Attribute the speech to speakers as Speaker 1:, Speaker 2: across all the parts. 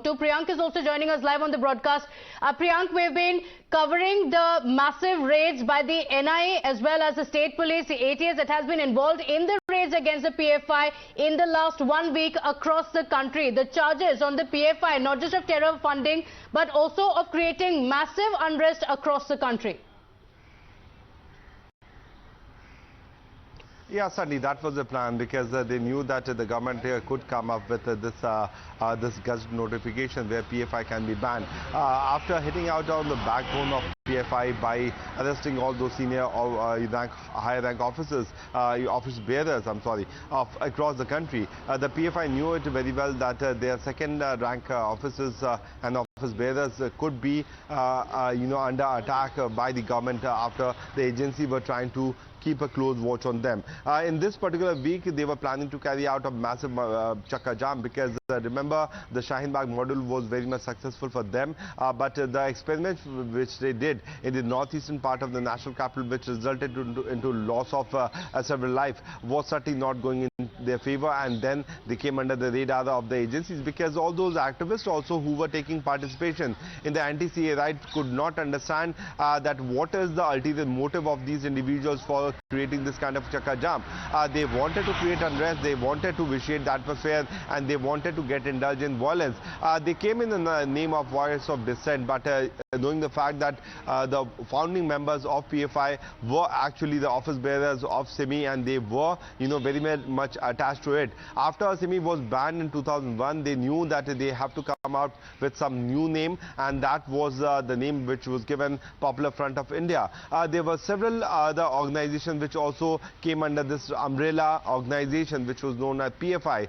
Speaker 1: Priyank is also joining us live on the broadcast. Priyank, we've been covering the massive raids by the NIA as well as the state police, the ATS that has been involved in the raids against the PFI in the last 1 week across the country. The charges on the PFI, not just of terror funding, but also of creating massive unrest across the country.
Speaker 2: Yeah, certainly that was the plan, because they knew that the government could come up with this Gazette notification where PFI can be banned. After hitting out on the backbone of PFI by arresting all those senior or higher rank officers, office bearers, across the country, the PFI knew it very well that their second rank officers and office bearers could be under attack by the government after the agency were trying to keep a close watch on them. In this particular week, they were planning to carry out a massive chakka jam, because remember, the Shaheen Bagh model was very much successful for them, but the experiment which they did in the northeastern part of the national capital, which resulted into loss of several lives, was certainly not going in their favor, and then they came under the radar of the agencies, because all those activists also who were taking participation in the anti-CA right could not understand that what is the ulterior motive of these individuals for creating this kind of chakka jam. They wanted to create unrest, they wanted to vitiate the atmosphere, and they wanted to get indulged in violence. They came in the name of voice of dissent, but knowing the fact that the founding members of PFI were actually the office bearers of SIMI, and they were very much attached to it. After SIMI was banned in 2001, they knew that they have to come out with some new name, and that was the name which was given Popular Front of India. There were several other organizations which also came under this umbrella organization, which was known as PFI.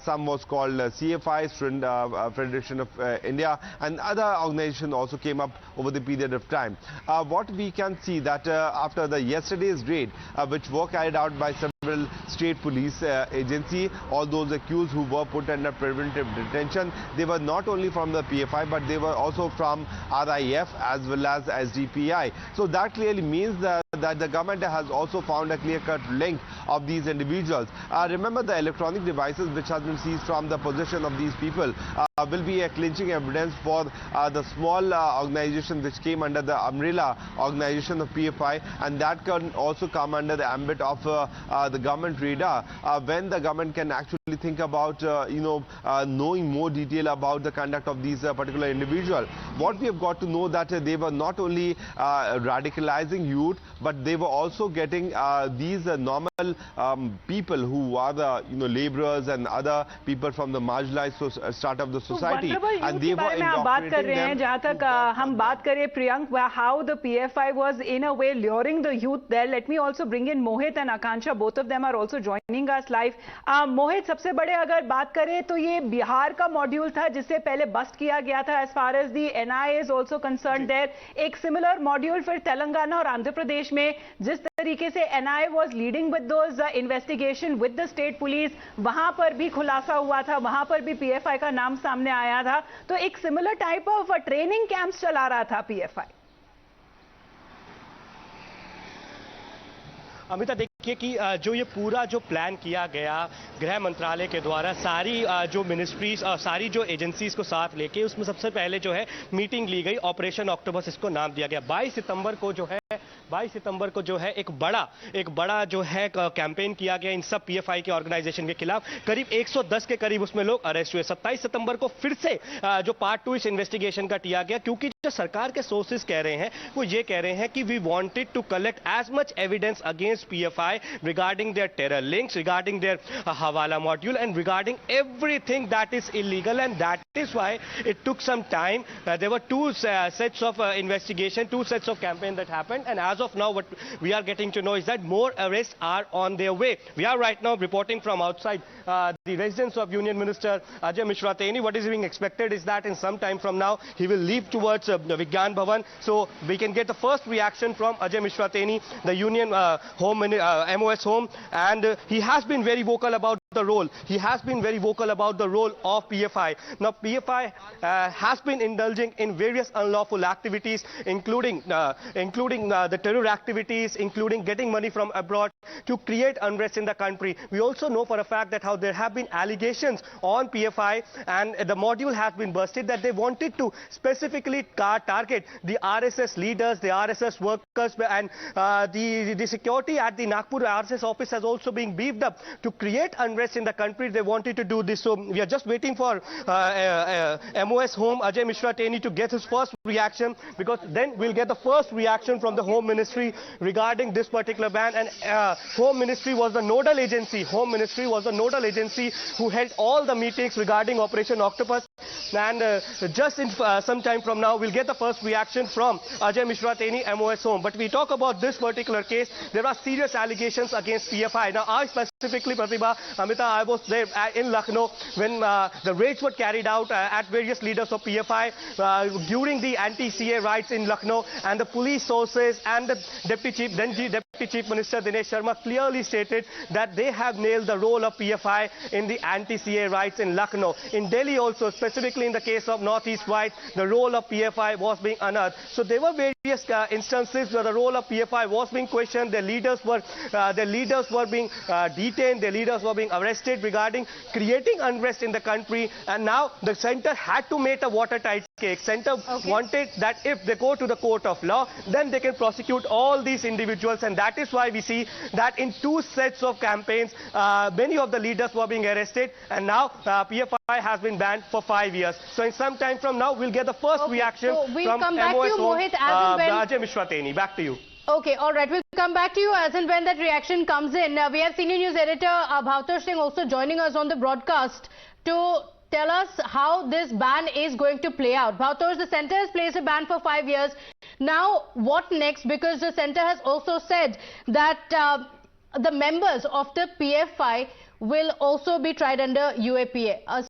Speaker 2: Some was called CFI, Student Federation of India, and other organizations also came up over the period of time. What we can see that after the yesterday's raid, which were carried out by several state police agency, all those accused who were put under preventive detention, they were not only from the PFI, but they were also from RIF as well as SDPI. So that clearly means that the government has also found a clear-cut link of these individuals. Remember, the electronic devices which has been seized from the possession of these people will be a clinching evidence for the small organization which came under the umbrella organization of PFI, and that can also come under the ambit of the government radar when the government can actually think about knowing more detail about the conduct of these particular individuals. What we have got to know that they were not only radicalizing youth, but they were also getting these normal people who are the laborers and other people from the marginalized start of the society, and they were indoctrinating them.
Speaker 3: जहाँ तक हम बात करें Priyank, how the PFI was in a way luring the youth there. Let me also bring in Mohit and Akansha. Both of them are also joining us live. Mohit, सबसे बड़े अगर बात करें तो ये बिहार का मॉड्यूल था जिससे पहले बस्ट किया गया था. As far as the NIA is also concerned there, एक similar मॉड्यूल फिर तेलंगाना और आंध्र प्रदेश में जिस तरीके से NIA was leading with those investigation with the state police, वहां पर भी खुलासा हुआ था, वहां पर भी PFI का नाम सामने आया था. तो एक similar type of training camps चला रहा था PFI.
Speaker 4: अमिता, देखिए कि जो ये पूरा जो प्लान किया गया गृह मंत्रालय के द्वारा, सारी जो मिनिस्ट्रीज और सारी जो एजेंसीज को साथ लेके, उसमें सबसे पहले जो है मीटिंग ली गई. ऑपरेशन ऑक्टोपस इसको नाम दिया गया. 22 सितंबर को जो है एक बड़ा जो है कैंपेन किया गया इन सब PFI के ऑर्गेनाइजेशन के खिलाफ. करीब 110 के करीब उसमें लोग अरेस्ट हुए. 27 सितंबर को फिर से जो पार्ट 2 इस इन्वेस्टिगेशन का किया गया, क्योंकि जो सरकार के सोर्सेज कह रहे हैं वो ये कह रहे हैं कि we wanted to collect as much evidence against PFI regarding their terror links, regarding their Hawala module, and regarding everything that is illegal, and that is why it took some time. There were two sets of investigation, 2 sets of campaign that happened, and as of now what we are getting to know is that more arrests are on their way. We are right now reporting from outside the residence of Union Minister Ajay Mishra Teni. What is being expected is that in some time from now he will leave towards the Vigyan Bhavan, so we can get the first reaction from Ajay Mishra Teni, the Union MOS home, and he has been very vocal about the role. He has been very vocal about the role of PFI. Now, PFI has been indulging in various unlawful activities, including the terror activities, including getting money from abroad to create unrest in the country. We also know for a fact that how there have been allegations on PFI, and the module has been busted that they wanted to specifically target the RSS leaders, the RSS workers, and the security at the Nagpur RSS office has also been beefed up to create unrest in the country. They wanted to do this. So we are just waiting for MOS Home Ajay Mishra Teni to get his first reaction, because then we'll get the first reaction from the Home Ministry regarding this particular ban. And Home Ministry was the nodal agency. Home Ministry was the nodal agency who held all the meetings regarding Operation Octopus. And just in some time from now, we'll get the first reaction from Ajay Mishra Teni, MOS Home. But we talk about this particular case, there are serious allegations against PFI. Now, I specifically, Pratibha, Amita, I was there in Lucknow when the raids were carried out at various leaders of PFI during the anti-CA riots in Lucknow, and the police sources and the Deputy Chief Minister Dinesh Sharma clearly stated that they have nailed the role of PFI in the anti-CA riots in Lucknow. In Delhi also, specifically in the case of Northeast riots, the role of PFI was being unearthed. So there were various instances where the role of PFI was being questioned. Their leaders were being detained, their leaders were being arrested regarding creating unrest in the country. And now the centre had to make a watertight case. Centre wanted that if they go to the court of law, then they can prosecute all these individuals. And that is why we see that in two sets of campaigns, many of the leaders were being arrested, and now PFI has been banned for 5 years. So in some time from now, we'll get the first reaction
Speaker 1: so we'll
Speaker 4: from
Speaker 1: come back to you, Mohit, as and when
Speaker 4: Ajay Mishra Teni. Back to you.
Speaker 1: Okay, all right. We'll come back to you as and when that reaction comes in. We have senior news editor Bhavtosh Singh also joining us on the broadcast to tell us how this ban is going to play out. Bhavtosh, the centre has placed a ban for 5 years. Now, what next? Because the centre has also said that the members of the PFI will also be tried under UAPA.